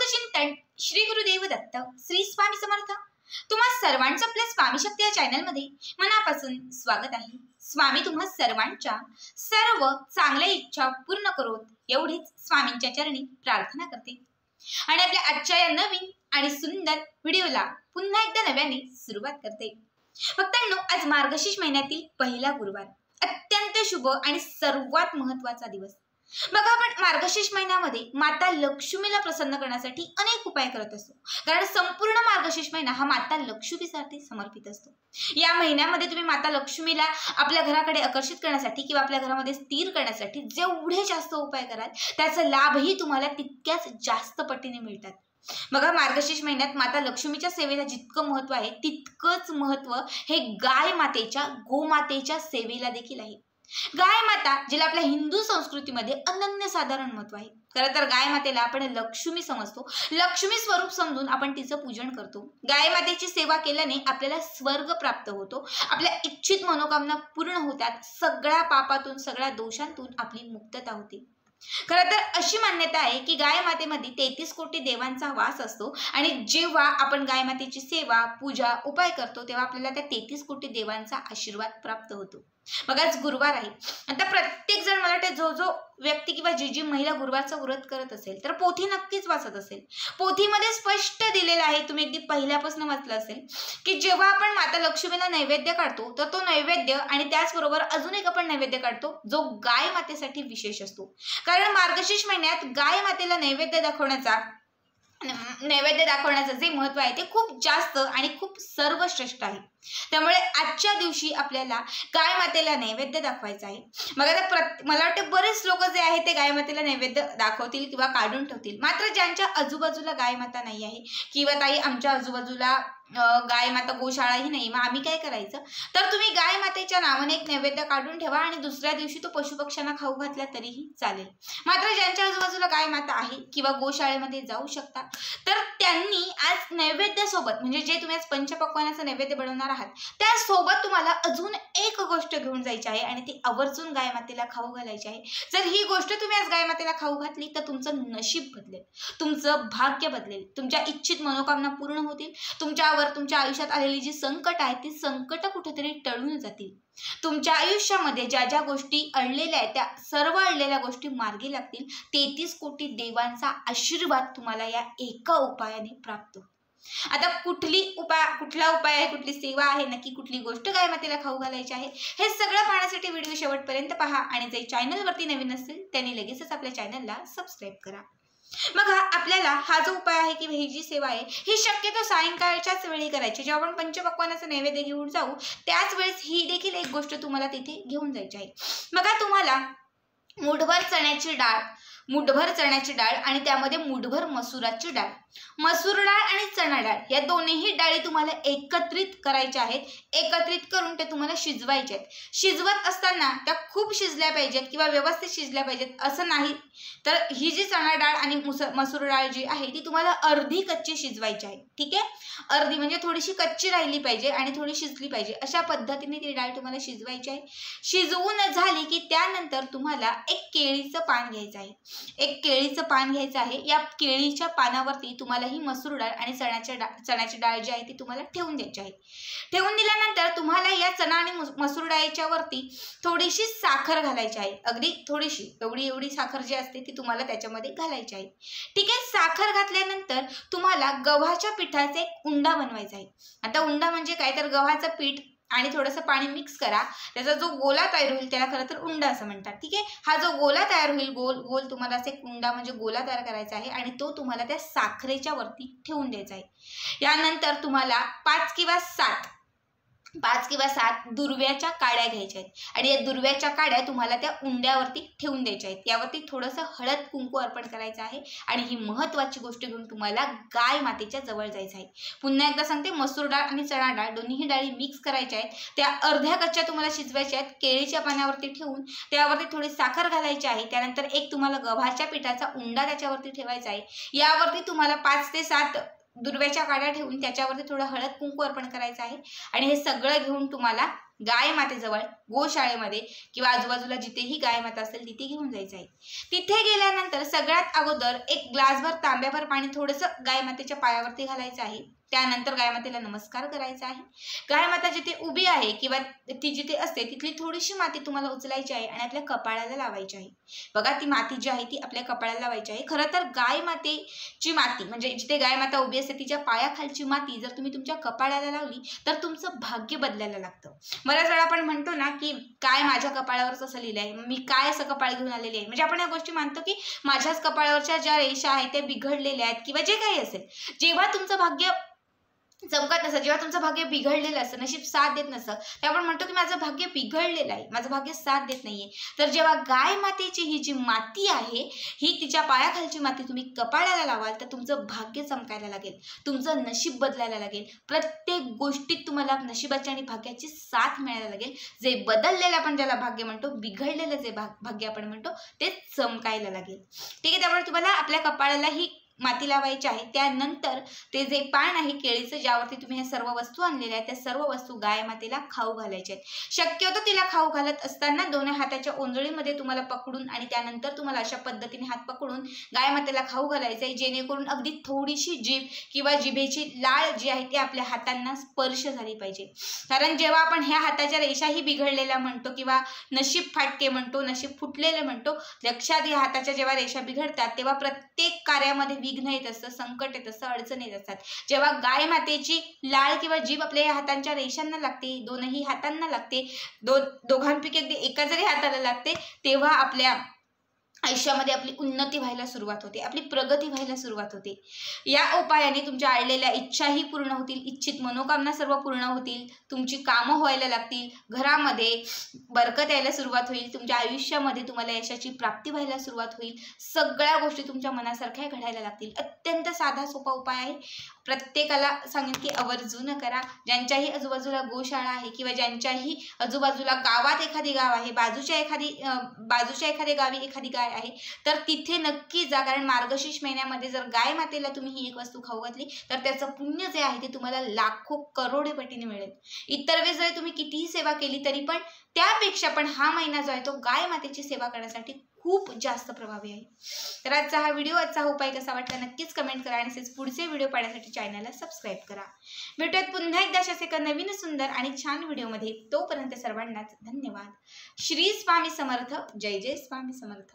श्लोक चिंतन श्री गुरुदेव दत्त श्री स्वामी समर्थ। तुम्हा सर्वांचं आपल्या स्वामी शक्ती या चॅनल मध्ये मनापासून स्वागत आहे। स्वामी तुम्हा सर्वांच्या सर्व चांगल्या इच्छा पूर्ण करोत एवढीच स्वामींच्या चरणी प्रार्थना करते आणि आपल्या आजच्या या नवीन आणि सुंदर व्हिडिओला पुन्हा एकदा नव्याने सुरुवात करते। भक्तांनो, आज मार्गशीर्ष महिन्यातील पहिला गुरुवार, अत्यंत शुभ आणि सर्वात महत्त्वाचा दिवस। बघा, आपण मार्गशीर्ष महिन्यामध्ये माता लक्ष्मीला प्रसन्न करण्यासाठी अनेक उपाय करत असतो, कारण संपूर्ण मार्गशीर्ष महिना हा माता लक्ष्मीसाठी समर्पित असतो। या महिन्यामध्ये तुम्ही माता लक्ष्मीला आपल्या घराकडे आकर्षित करण्यासाठी किंवा आपल्या घरामध्ये स्थिर करण्यासाठी जेवढे जास्त उपाय कराल त्याचा लाभही तुम्हाला तितक्याच जास्त पटीने मिळतात। बघा, मार्गशीर्ष महिन्यात माता लक्ष्मीच्या सेवेला जितकं महत्त्व आहे तितकंच महत्त्व हे गाय मातेच्या गोमातेच्या सेवेला देखील आहे। गाय माता, जिला आपल्या हिंदू संस्कृतीमध्ये अनन्यसाधारण महत्त्व आहे। खरं तर गाय मातेला आपण लक्ष्मी समजतो, लक्ष्मी स्वरूप समजून आपण तिचं पूजन करतो। गाय मातेची सेवा केल्याने आपल्याला स्वर्ग प्राप्त होतो, आपल्या इच्छित मनोकामना पूर्ण होतात, सगळ्या पापातून सगळ्या दोषांतून आपली मुक्तता होते। खरं तर अशी मान्यता आहे की गाय मातेमध्ये 33 कोटी देवांचा वास असतो आणि जेव्हा आपण गाय मातेची सेवा पूजा उपाय करतो तेव्हा आपल्याला त्या 33 कोटी देवांचा आशीर्वाद प्राप्त होतो। बघाच, गुरुवार आहे। आता प्रत्येक जण, मला वाटतं जो व्यक्ती किंवा जी महिला गुरुवारचं व्रत करत असेल तर पोथी नक्कीच वाचत असेल। पोथीमध्ये स्पष्ट दिलेलं आहे, तुम्ही अगदी पहिल्यापासून वाचलं असेल, की जेव्हा आपण माता लक्ष्मीला नैवेद्य काढतो तर तो नैवेद्य आणि त्याचबरोबर अजून एक आपण नैवेद्य काढतो जो गाय मातेसाठी विशेष असतो। कारण मार्गशीर्ष महिन्यात गाय मातेला नैवेद्य दाखवण्याचं जे महत्त्व आहे ते खूप जास्त आणि खूप सर्वश्रेष्ठ आहे। त्यामुळे आजच्या दिवशी आपल्याला गाय मातेला नैवेद्य दाखवायचा आहे। मग आता मला वाटतं बरेच लोक जे आहे ते गाय मातेला नैवेद्य दाखवतील किंवा काढून ठेवतील, मात्र ज्यांच्या आजूबाजूला गाय माता नाही आहे किंवा ताई आमच्या आजूबाजूला गाय माता गोशाळाही नाही, मग आम्ही काय करायचं, तर तुम्ही गाय मातेच्या नावाने एक नैवेद्य काढून ठेवा आणि दुसऱ्या दिवशी तो पशुपक्ष्यांना खाऊ घातला तरीही चालेल। मात्र ज्यांच्या आजूबाजूला गाय माता आहे किंवा गोशाळेमध्ये जाऊ शकता तर त्यांनी आज नैवेद्यासोबत, म्हणजे जे तुम्ही आज पंचपक्वान्नाचं नैवेद्य बनवणार आहात त्यासोबत तुम्हाला अजून एक गोष्ट घेऊन जायची आहे आणि ती आवर्जून गाय मातेला खाऊ घालायची आहे। जर ही गोष्ट तुम्ही आज गाय मातेला खाऊ घातली तर तुमचं नशीब बदलेल, तुमचं भाग्य बदलेल, तुमच्या इच्छित मनोकामना पूर्ण होतील, तुमच्या आयुष्यात आलेली जी संकट आहेत ती संकट कुठेतरी टळून जातील। तुमच्या आयुष्यामध्ये ज्या ज्या गोष्टी अडलेल्या आहेत त्या सर्व अडलेल्या गोष्टी मार्गी लागतील। 33 कोटी देवांचा आशीर्वाद तुम्हाला या एका उपायाने प्राप्त होईल। आता कुठला उपाय आहे, कुठली सेवा आहे, नक्की कुठली गोष्ट गाय मातेला खाऊ घालायची आहे, हे सगळं पाहण्यासाठी व्हिडिओ शेवटपर्यंत पहा आणि जे चॅनलवरती नवीन असेल त्यांनी लगेचच आपल्या चॅनलला सबस्क्राईब करा। मग आपल्याला हा जो उपाय आहे किंवा ही जी सेवा आहे ही शक्यतो सायंकाळच्याच वेळी करायची। जेव्हा आपण पंचपक्वान्नाचं नैवेद्य घेऊन जाऊ त्याच वेळेस ही देखील एक गोष्ट तुम्हाला तिथे घेऊन जायची आहे। बघा, तुम्हाला मुठभर चण्याची डाळ आणि त्यामध्ये मुठभर मसुराची डाळ, मसूर डाळ आणि चणा डाळ या दोन्ही डाळी तुम्हाला एकत्रित करायच्या आहेत। एकत्रित करून ते तुम्हाला शिजवायचे आहेत। शिजवत असताना त्या खूप शिजल्या पाहिजेत किंवा व्यवस्थित शिजल्या पाहिजेत असं नाही, तर ही जी चणा डाळ आणि मसूर डाळ जी आहे ती तुम्हाला अर्धी कच्ची शिजवायची आहे। ठीक आहे, अर्धी म्हणजे थोडीशी कच्ची राहिली पाहिजे आणि थोडी शिजली पाहिजे, अशा पद्धतीने ती डाळ तुम्हाला शिजवायची आहे। शिजवून झाली की त्यानंतर तुम्हाला एक केळीचं पान घ्यायचं आहे। एक केळीचं पान घ्यायचं आहे। या केळीच्या पानावरती तुम्हाला ही मसूर डाळ आणि चण्याची डाळ जी आहे ती तुम्हाला ठेवून द्यायची आहे। ठेवून दिल्यानंतर तुम्हाला या चणा आणि मसूर डाळीच्या वरती थोडीशी साखर घालायची आहे, अगदी थोडीशी, एवढी साखर जी असते ती तुम्हाला त्याच्यामध्ये घालायची आहे। ठीक आहे, साखर घातल्यानंतर तुम्हाला गव्हाच्या पिठाचा एक उंडा बनवायचा आहे। आता उंडा म्हणजे काय, तर गव्हाचं पीठ आणि थोडंसं पाणी मिक्स करा, त्याचा जो गोला तयार होईल त्याला खरं तर उंडा असं म्हणतात। ठीक आहे, हा जो गोला तयार होईल, गोल तुम्हाला असे उंडा म्हणजे गोला तयार करायचा आहे आणि तो तुम्हाला त्या साखरेच्या वरती ठेवून द्यायचा आहे। यानंतर तुम्हाला 5 किंवा 7 दुर्व्याच्या काड्या घ्यायच्या आहेत आणि या दुर्व्याच्या काड्या तुम्हाला त्या उंड्यावरती ठेवून द्यायच्या आहेत। यावरती थोडंसं हळद कुंकू अर्पण करायचं आहे आणि ही महत्त्वाची गोष्ट घेऊन तुम्हाला गाय मातेच्या जवळ जायचं आहे। पुन्हा एकदा सांगते, मसूर डाळ आणि चणा डाळ दोन्ही डाळी मिक्स करायच्या आहेत, त्या अर्ध्या कच्च्या तुम्हाला शिजवायच्या आहेत। केळीच्या पानावरती ठेवून त्यावरती थोडी साखर घालायची आहे। त्यानंतर एक तुम्हाला गव्हाच्या पिठाचा उंडा त्याच्यावरती ठेवायचा आहे। यावरती तुम्हाला 5 ते 7 दुर्व्याच्या काड्या ठेवून त्याच्यावरती थोडं हळद कुंकू अर्पण करायचं आहे आणि हे सगळं घेऊन तुम्हाला गाय मातेजवळ गोशाळेमध्ये किंवा आजूबाजूला जिथेही गाय माता असेल तिथे घेऊन जायचं आहे। तिथे गेल्यानंतर सगळ्यात अगोदर एक ग्लासभर तांब्याभर पाणी थोडंसं गाय मातेच्या पायावरती घालायचं आहे। त्यानंतर गाय मातेला नमस्कार करायचा आहे। गाय माता जिथे उभी आहे किंवा ती जिथे असते तिथली थोडीशी माती तुम्हाला उचलायची आहे आणि आपल्या कपाळाला लावायची आहे। बघा ती माती जी आहे ती आपल्या कपाळाला लावायची आहे। खरं तर गाय मातेची माती म्हणजे जिथे गाय माता उभी असते तिच्या पायाखालची माती जर तुम्ही तुमच्या कपाळाला लावली तर तुमचं भाग्य बदलायला लागतं। बऱ्याच वेळा आपण म्हणतो ना की काय माझ्या कपाळावरच असं लिहिलंय, मी काय असं कपाळ घेऊन आलेले आहे, म्हणजे आपण या गोष्टी मानतो की माझ्याच कपाळावरच्या ज्या रेषा आहेत त्या बिघडलेल्या आहेत किंवा जे काही असेल। जेव्हा तुमचं भाग्य चमकत नसतं, जेव्हा तुमचं भाग्य बिघडलेलं असतं, नशीब साथ देत नसतं, तेव्हा आपण म्हणतो की माझं भाग्य बिघडलेलं आहे, माझं भाग्य साथ देत नाहीये। तर जेव्हा गाय मातेची ही जी माती आहे ही तिच्या पायाखालची माती तुम्ही कपाळाला लावाल तर तुमचं भाग्य चमकायला लागेल, तुमचं नशीब बदलायला लागेल, प्रत्येक गोष्टीत तुम्हाला नशिबाची आणि भाग्याची साथ मिळायला लागेल। जे बदललेलं आपण ज्याला भाग्य म्हणतो, बिघडलेलं जे भाग्य आपण म्हणतो ते चमकायला लागेल। ठीक आहे, त्यामुळे तुम्हाला आपल्या कपाळाला ही माती लावायची आहे। त्यानंतर ते जे पान आहे केळीचं ज्यावरती तुम्ही ह्या सर्व वस्तू आणलेल्या आहेत त्या सर्व वस्तू गाय मातेला खाऊ घालायच्या आहेत। शक्यतो तिला खाऊ घालत असताना दोन्ही हाताच्या ओंजळीमध्ये तुम्हाला पकडून आणि त्यानंतर तुम्हाला अशा पद्धतीने हात पकडून गाय मातेला खाऊ घालायचं आहे, जेणेकरून अगदी थोडीशी जीभ किंवा जिभेची लाळ जी आहे ती आपल्या हातांना स्पर्श झाली पाहिजे। कारण जेव्हा आपण ह्या हाताच्या रेषाही बिघडलेल्या म्हणतो किंवा नशीब फाटके म्हणतो, नशीब फुटलेले म्हणतो, लक्षात या हाताच्या जेव्हा रेषा बिघडतात तेव्हा प्रत्येक कार्यामध्ये विघ्न येत असतं, संकट येत असतं, अडचण येत असतात। जेव्हा गाय मातेची लाळ किंवा जीभ आपल्या हातांच्या रेषांना लागते, दोनही हातांना लागते, दोघांपैकी अगदी एका जरी हाताला लागते, तेव्हा आपल्या आयुष्यामध्ये आपली उन्नती व्हायला सुरुवात होते, आपली प्रगती व्हायला सुरुवात होते। या उपायाने तुमच्या आडलेल्या इच्छाही पूर्ण होतील, इच्छित मनोकामना सर्व पूर्ण होतील, तुमची कामं व्हायला लागतील, घरामध्ये बरकत यायला सुरुवात होईल, तुमच्या आयुष्यामध्ये तुम्हाला यशाची प्राप्ती व्हायला सुरुवात होईल, सगळ्या गोष्टी तुमच्या मनासारख्या घडायला लागतील। अत्यंत साधा सोपा उपाय आहे, प्रत्येकाला सांगेन की आवर्जून करा। ज्यांच्याही आजूबाजूला गोशाळा आहे किंवा ज्यांच्याही आजूबाजूला गावात एखादी गाव आहे, बाजूच्या एखाद्या गावी एखादी गाय आहे तर तिथे नक्की जा, कारण मार्गशीर्ष महिन्यामध्ये जर गाय मातेला तुम्ही ही एक वस्तू खाऊ घातली तर त्याचं पुण्य जे आहे ते तुम्हाला लाखो करोडो पटीने मिळेल। इतर वेळेस जरी तुम्ही कितीही सेवा केली तरी पण त्यापेक्षा पण हा महिना जो आहे तो गाय मातेची सेवा करण्यासाठी खूप जास्त प्रभावी आहे। तर आजचा हा व्हिडिओ, आजचा हा उपाय कसा वाटला नक्कीच कमेंट करा आणि असेच पुढचे व्हिडिओ पाहण्यासाठी चॅनलला सबस्क्राईब करा। भेटूयात पुन्हा एकदा अशाच एका नवीन सुंदर आणि छान व्हिडिओमध्ये। तोपर्यंत सर्वांनाच धन्यवाद। श्री स्वामी समर्थ। जय जय स्वामी समर्थ।